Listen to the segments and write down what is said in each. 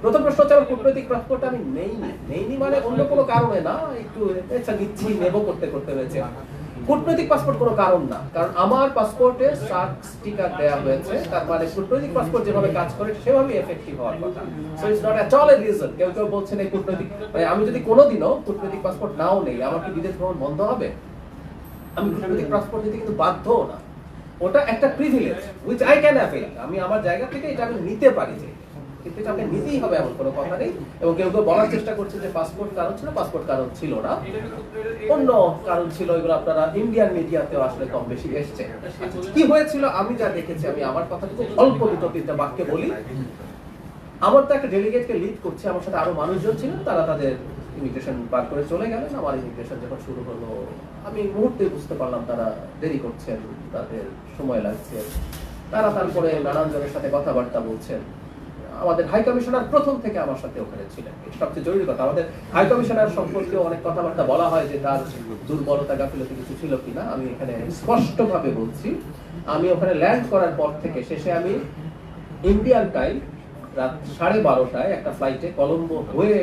প্রথম প্রশ্ন হচ্ছে আমার কূটনৈতিক পাসপোর্ট আমি নেইনি মানে অন্য কোনো কারণে না, একটু নিচ্ছি নেবো করতে করতে হয়েছে। কূটনৈতিক পাসপোর্ট কোনো কারণ না, কারণ আমার পাসপোর্টে সার্ক স্টিকার দেওয়া হয়েছে, তার মানে কূটনৈতিক পাসপোর্ট যেভাবে কাজ করে সেভাবে এফেক্টিভ হওয়ার কথা। So it's not at all a reason. কেউ কেউ বলছেন এই কূটনৈতিক, মানে আমি যদি কোনোদিনও কূটনৈতিক পাসপোর্ট নাও নেই, আমার কি বিদেশ ভ্রমণ বন্ধ হবে? আমি কূটনৈতিক পাসপোর্ট দিতে কিন্তু বাধ্যও না, ওটা একটা privilege which I can avail. আমি আমার জায়গা থেকে এটা আমি নিতে পারি, যে কিন্তু এটা আমাকে নিতেই হবে এমন কোনো কথা নেই। এবং কেউ কেউ বলার চেষ্টা করছে যে পাসপোর্ট কারণ ছিল, পাসপোর্ট কারণ ছিল না, অন্য কারণ ছিল। এগুলো আপনারা ইন্ডিয়ান মিডিয়াতেও আসলে কম বেশি এসছে। কি হয়েছিল আমি যা দেখেছি, আমি আমার কথা খুব অল্প দুটো তিনটা বাক্যে বলি। আমার তো একটা ডেলিগেটকে লিড করছে, আমার সাথে আরো মানুষজন ছিলেন, তারা তাদের ইমিগ্রেশন পার করে চলে গেলেন। আমার ইমিগ্রেশন যখন শুরু হলো, আমি মুহূর্তে বুঝতে পারলাম তারা দেরি করছেন, তাদের সময় লাগছে। তারা তারপরে নানান জনের সাথে কথাবার্তা বলছেন। আমাদের হাই কমিশনার প্রথম থেকে আমার সাথে ওখানে ছিলেন, এটা সবচেয়ে জরুরি কথা। আমাদের হাই কমিশনার সম্পর্কে অনেক কথাবার্তা বলা হয় যে তার দুর্বলতা গাফিলতি কিছু ছিল কিনা। আমি এখানে স্পষ্টভাবে বলছি, আমি ওখানে ল্যান্ড করার পর থেকে শেষে আমি ইন্ডিয়ান টাইম রাত 12:30টায় একটা ফ্লাইটে কলম্বো হয়ে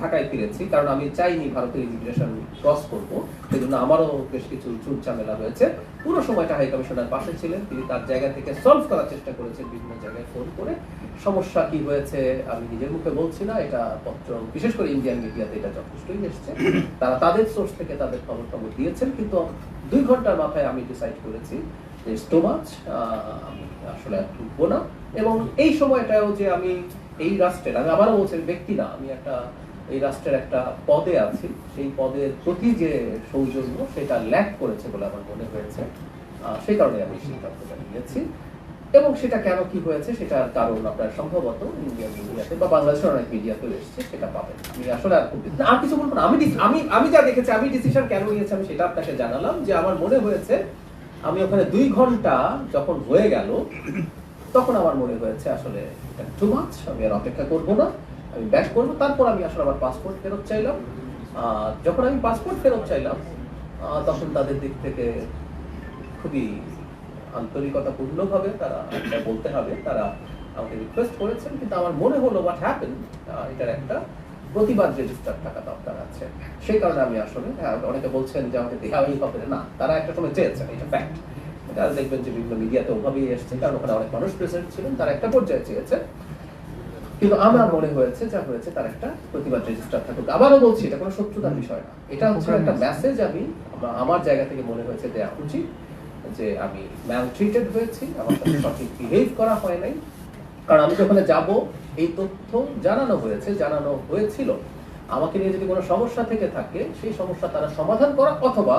ঢাকায় ফিরেছি, কারণ আমি চাইনি ভারতের ইমিগ্রেশন ক্রস করবো। সেই জন্য আমারও বেশ কিছু চুল ঝামেলা হয়েছে। পুরো সময়টা হাই কমিশনার পাশে ছিলেন, তিনি তার জায়গা থেকে সলভ করার চেষ্টা করেছেন বিভিন্ন জায়গায় ফোন করে। সমস্যা কি হয়েছে আমি নিজের মুখে বলছি না, এটা পত্র বিশেষ করে ইন্ডিয়ান মিডিয়াতে এটা যথেষ্টই এসছে। তারা তাদের সোর্স থেকে তাদের খবর দিয়েছেন, কিন্তু 2 ঘন্টার মাথায় আমি ডিসাইড করেছি যে টু মাচ, আমি আসলে আর ঢুকবো না। এবং এই সময়টাও যে আমি এই রাষ্ট্রের, আমি আবারও বলছি ব্যক্তি না, আমি একটা এই রাষ্ট্রের একটা পদে আছি, সেই পদের প্রতি যে সৌজন্য সেটা ল্যাক করেছে বলে আমার মনে হয়েছে। সেই কারণে আমি সিদ্ধান্তটা নিয়েছি। এবং সেটা কেন কি হয়েছে সেটার কারণ আপনার সম্ভবত ইন্ডিয়ান মিডিয়াতে বা বাংলাদেশের অনেক মিডিয়াতে এসছে, সেটা পাবেন। আমি আসলে আর কিছু বলবো না। আমি যা দেখেছি, আমি ডিসিশন কেন নিয়েছি আমি সেটা আপনাকে জানালাম, যে আমার মনে হয়েছে আমি ওখানে 2 ঘন্টা যখন হয়ে গেল, তখন আমার মনে হয়েছে আসলে এটা টু মাচ, আমি আর অপেক্ষা করবো না, আমি ব্যাক করবো। তারপর আমি আসলে আমার পাসপোর্ট ফেরত চাইলাম। যখন আমি পাসপোর্ট ফেরত চাইলাম, তখন তাদের দিক থেকে খুবই আন্তরিকতাপূর্ণভাবে তারা এটা বলতে হবে, তারা আমাকে রিকোয়েস্ট করেছেন। কিন্তু আমার মনে হলো হোয়াট হ্যাপেন, এটার একটা প্রতিবাদ রেজিস্টার থাকা দরকার আছে। সেই কারণে আমি আসলে, অনেকে বলছেন যে আমাকে দেখাই হবে না, তারা একটা সময় চেয়েছেন, এটা ফ্যাক্ট। এটা দেখবেন যে বিভিন্ন মিডিয়াতে ওভাবেই এসছে, কারণ ওখানে অনেক মানুষ প্রেজেন্ট ছিলেন, তারা একটা পর্যায়ে চেয়েছে। কিন্তু আমার মনে হয়েছে যা হয়েছে তার একটা প্রতিবাদ রেজিস্টার থাকুক। আবারও বলছি, এটা কোনো শত্রুতার বিষয় না, এটা হচ্ছে একটা মেসেজ আমি আমার জায়গা থেকে মনে হয়েছে দেওয়া উচিত, যে আমি ম্যালট্রিটেড হয়েছি, আমার সাথে সঠিক বিহেভ করা হয় নাই। কারণ আমি যখন যাব, এই তথ্য জানানো হয়েছিল, আমাকে নিয়ে যদি কোনো সমস্যা থেকে থাকে সেই সমস্যা তারা সমাধান করা অথবা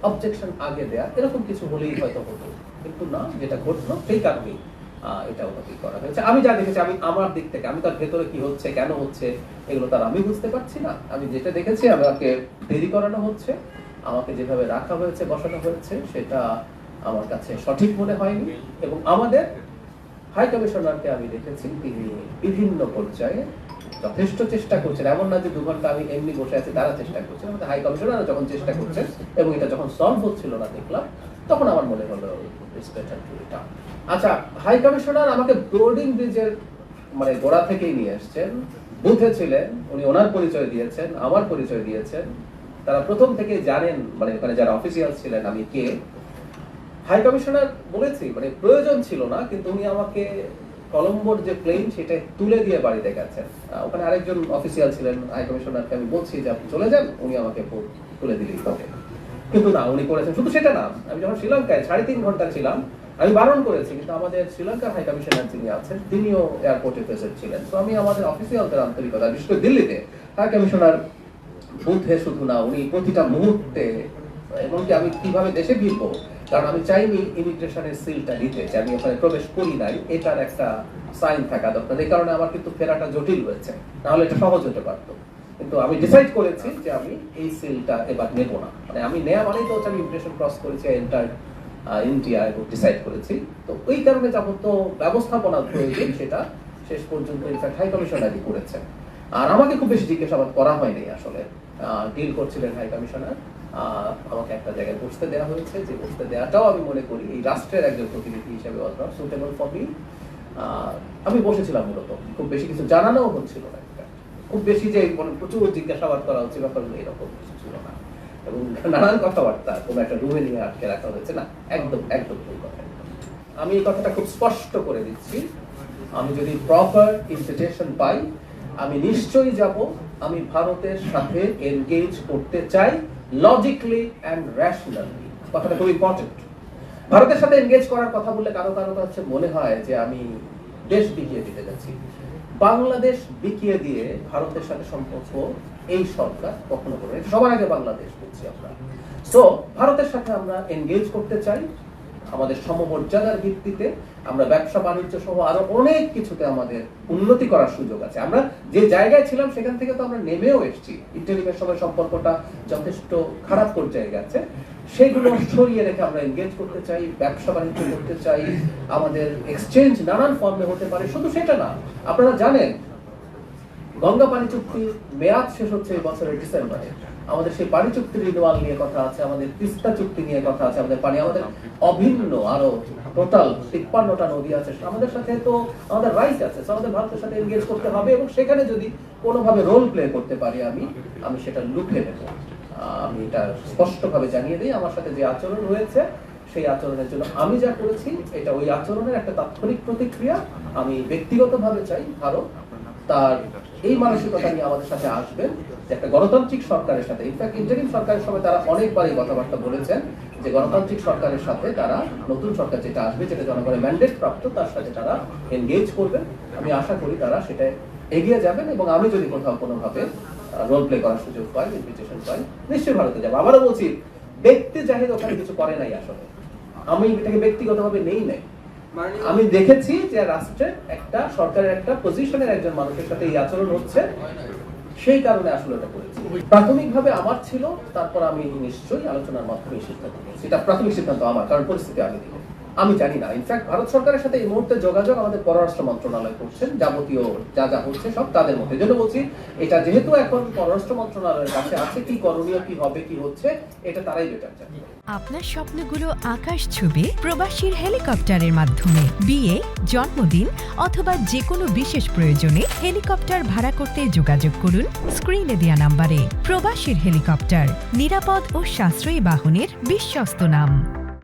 অবজেকশন আগে দেয়া, এরকম কিছু হলেই হয়তো হতো। কিন্তু না, যেটা ঘটলো সেই কারণেই এটা ওভাবেই করা হয়েছে। আমি যা দেখেছি, আমি আমার দিক থেকে, আমি তার ভেতরে কি হচ্ছে কেন হচ্ছে এগুলো তার আমি বুঝতে পারছি না। আমি যেটা দেখেছি, আমাকে দেরি করানো হচ্ছে, আমাকে যেভাবে রাখা হয়েছে, বসানো হয়েছে, সেটা আমার কাছে সঠিক মনে হয়নি। এবং আমাদের হাই কমিশনারকে আমি দেখেছি, তিনি বিভিন্ন পর্যায়ে যথেষ্ট চেষ্টা করছেন। এমন না যে 2 ঘন্টা আমি এমনি বসে আছি, তারা চেষ্টা করছেন। আমাদের হাই কমিশনার যখন চেষ্টা করছেন এবং এটা যখন সলভ হচ্ছিল না দেখলাম, তখন আমার মনে হলো এটা। আচ্ছা, হাই কমিশনার আমাকে বোর্ডিং ব্রিজের মানে গোড়া থেকেই নিয়ে আসছেন, বুথে ছিলেন, উনি ওনার পরিচয় দিয়েছেন, আমার পরিচয় দিয়েছেন। তারা প্রথম থেকে জানেন, মানে ওখানে যারা অফিসিয়াল ছিলেন আমি কে। হাই কমিশনার বলেছি, মানে প্রয়োজন ছিল না, কিন্তু উনি আমাকে কলম্বোর যে প্লেন সেটা তুলে দিয়ে বাড়িতে গেছেন। ওখানে আরেকজন অফিসিয়াল ছিলেন, হাই কমিশনারকে আমি বলছি যে আপনি চলে যান, উনি আমাকে তুলে দিলেই হবে। কিন্তু না, উনি করেছেন। শুধু সেটা না, আমি যখন শ্রীলঙ্কায় 3.5 ঘন্টা ছিলাম, আমি বারণ করেছি, কিন্তু আমাদের শ্রীলঙ্কার হাই কমিশনার যিনি আছেন তিনিও এয়ারপোর্টে প্রেজেন্ট ছিলেন। তো আমি আমাদের অফিসিয়ালদের আন্তরিকতা, বিশেষ করে দিল্লিতে হাই কমিশনার বুথে শুধু না, উনি প্রতিটা মুহূর্তে, এমনকি আমি কিভাবে দেশে ফিরবো, কারণ আমি চাইনি ইমিগ্রেশনের সিলটা দিতে, যে আমি ওখানে প্রবেশ করি নাই, এটার একটা সাইন থাকা দরকার। এই কারণে আমার কিন্তু ফেরাটা জটিল হয়েছে, নাহলে এটা সহজ হতে পারতো। কিন্তু আমি ডিসাইড করেছি যে আমি এই সিলটা এবার নেব না। মানে আমি নেওয়া মানেই তো হচ্ছে আমি ইমিগ্রেশন ক্রস করেছি, এন্টার ইন্ডিয়া, এবং ডিসাইড করেছি। তো ওই কারণে যখন তো ব্যবস্থাপনা প্রয়োজন, সেটা শেষ পর্যন্ত ইনফ্যাক্ট হাই কমিশনারই করেছেন। আর আমাকে খুব বেশি জিজ্ঞাসাবাদ করা হয়নি আসলে। ডিল করছিলেন হাই কমিশনার, আমাকে একটা জায়গায় বসতে দেওয়া হয়েছে, যে বসতে দেওয়াটাও আমি মনে করি এই রাষ্ট্রের একজন প্রতিনিধি হিসেবে সুটেবল ফর মি। আমি বসেছিলাম মূলত, খুব বেশি কিছু জানানো হচ্ছিল না, খুব বেশি যে প্রচুর জিজ্ঞাসাবাদ করা হচ্ছে ব্যাপারগুলো এরকম কিছু ছিল না, এবং নানান কথাবার্তা কোনো একটা রুমে নিয়ে আটকে রাখা হয়েছে না, একদম একদম ভুল কথা। আমি এই কথাটা খুব স্পষ্ট করে দিচ্ছি, আমি যদি প্রপার ইনভিটেশন পাই আমি নিশ্চয়ই যাব। আমি ভারতের সাথে এনগেজ করতে চাই লজিক্যালি অ্যান্ড রেশনালি, কথাটা খুব ইম্পর্টেন্ট। ভারতের সাথে এনগেজ করার কথা বললে কারো কারো কাছে মনে হয় যে আমি দেশ বিকিয়ে দিতে যাচ্ছি। বাংলাদেশ বিকিয়ে দিয়ে ভারতের সাথে সম্পর্ক এই সরকার কখনো করবে, সবার আগে বাংলাদেশ বলছি আমরা। সো ভারতের সাথে আমরা এনগেজ করতে চাই আমাদের সমমর্যাদার ভিত্তিতে। আমরা ব্যবসা বাণিজ্য সহ আরো অনেক কিছুতে আমাদের উন্নতি করার সুযোগ আছে। আমরা যে জায়গায় ছিলাম সেখান থেকে তো আমরা নেমেও এসেছি, ইন্টারিমের সময় সম্পর্কটা যথেষ্ট খারাপ পর্যায়ে গেছে, সেগুলো সরিয়ে রেখে আমরা এনগেজ করতে চাই, ব্যবসা বাণিজ্য করতে চাই, আমাদের এক্সচেঞ্জ নানান ফর্মে হতে পারে। শুধু সেটা না, আপনারা জানেন গঙ্গা পানি চুক্তির মেয়াদ শেষ হচ্ছে এই বছরের ডিসেম্বরে, আমাদের সেই পানি চুক্তির রিনিউয়াল নিয়ে কথা আছে, আমাদের তিস্তা চুক্তি নিয়ে কথা আছে, আমাদের পানি আমাদের অভিন্ন আরো টোটাল 53টা নদী আছে, আমাদের সাথে তো আমাদের রাইট আছে, আমাদের ভারতের সাথে এনগেজ করতে হবে, এবং সেখানে যদি কোনোভাবে রোল প্লে করতে পারি আমি সেটা লুফে নেব। আমি এটা স্পষ্টভাবে জানিয়ে দিই, আমার সাথে যে আচরণ হয়েছে সেই আচরণের জন্য আমি যা করেছি এটা ওই আচরণের একটা তাৎক্ষণিক প্রতিক্রিয়া। আমি ব্যক্তিগতভাবে চাই ভারত তার এই মানসিকতা নিয়ে আমাদের সাথে আসবেন, যে একটা গণতান্ত্রিক সরকারের সাথে, ইনফ্যাক্ট ইন্টারিম সরকারের সময় তারা অনেকবারই কথাবার্তা বলেছেন যে গণতান্ত্রিক সরকারের সাথে তারা নতুন সরকার যেটা আসবে, যেটা জনগণের ম্যান্ডেট প্রাপ্ত, তার সাথে তারা এনগেজ করবেন। আমি আশা করি তারা সেটা এগিয়ে যাবেন, এবং আমি যদি কোথাও কোনোভাবে রোল প্লে করার সুযোগ পাই, ইনভিটেশন পাই, নিশ্চয়ই ভারতে যাবো। আবারও বলছি, ব্যক্তি জাহিদ ওখানে কিছু করে নাই, আসলে আমি এটাকে ব্যক্তিগতভাবে নেই নাই। আমি দেখেছি যে রাষ্ট্রের একটা সরকারের একটা পজিশনের একজন মানুষের সাথে এই আচরণ হচ্ছে, সেই কারণে আসলে এটা করেছি। প্রাথমিকভাবে আমার ছিল, তারপর আমি নিশ্চয়ই আলোচনার মাধ্যমে সিদ্ধান্ত নিয়েছি। এটা প্রাথমিক সিদ্ধান্ত আমার, কারণ পরিস্থিতি আমি জানি না। ইনফ্যাক্ট ভারত সরকারের সাথে এই মুহূর্তে যোগাযোগ আমাদের পররাষ্ট্র মন্ত্রণালয় করছেন, যাবতীয় যা যা হচ্ছে সব তাদের মধ্যে। জন্য বলছি এটা যেহেতু এখন পররাষ্ট্র মন্ত্রণালয়ের কাছে আছে, কি করণীয়, কি হবে, কি হচ্ছে, এটা তারাই বেটার জানে। আপনার স্বপ্নগুলো আকাশ ছুবে প্রবাসীর হেলিকপ্টারের মাধ্যমে। বিয়ে, জন্মদিন অথবা যে কোনো বিশেষ প্রয়োজনে হেলিকপ্টার ভাড়া করতে যোগাযোগ করুন স্ক্রিনে দেয়া নাম্বারে। প্রবাসীর হেলিকপ্টার, নিরাপদ ও সাশ্রয়ী বাহনের বিশ্বস্ত নাম।